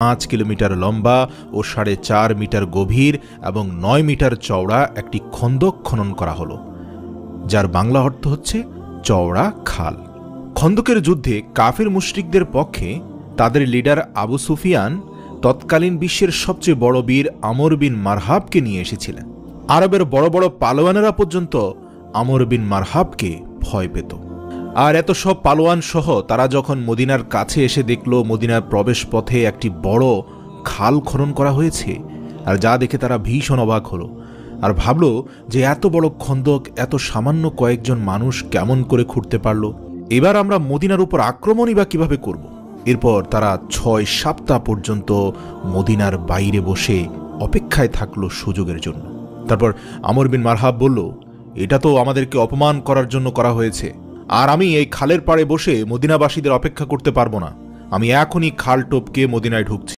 5 kilometre লম্বা ও 4.5 metre গভীর এবং 9 মিটার চওড়া একটি খন্দক খনন করা হলো, যার বাংলা অর্থ হচ্ছে চওড়া খাল। খন্দকের যুদ্ধে কাফির মুশরিকদের পক্ষে তাদের লিডার আবু সুফিয়ান তৎকালীন বিশ্বের সবচেয়ে বড় বীর আমর বিন মারহাবকে নিয়ে এসেছিলেন। আরবের বড় বড় পালোয়ানেরা পর্যন্ত আমর বিন মারহাবকে ভয় পেত। আর এত সব পালোয়ান সহ তারা যখন মদিনার কাছে এসে দেখল মদিনার প্রবেশ পথে একটি বড় খাল খনন করা হয়েছে, আর যা দেখে তারা ভীষণ অবাক হলো আর ভাবল যে এত বড় খন্দক এত সামান্য কয়েকজন মানুষ কেমন করে খুঁড়তে পারল। এবার আমরা মদিনার উপর আক্রমণই বা কিভাবে করব। এরপর তারা 6 সপ্তাহ পর্যন্ত মদিনার বাইরে বসে অপেক্ষায় থাকলো সুযোগের জন্য। তারপর আমর বিন মারহাব বলল, এটা তো আমাদেরকে অপমান করার জন্য করা হয়েছে, আর আমি এই খালের পাড়ে বসে মদিনাবাসীদের অপেক্ষা করতে পারবো না। আমি এখনই খাল টপকে মদিনায় ঢুকছি।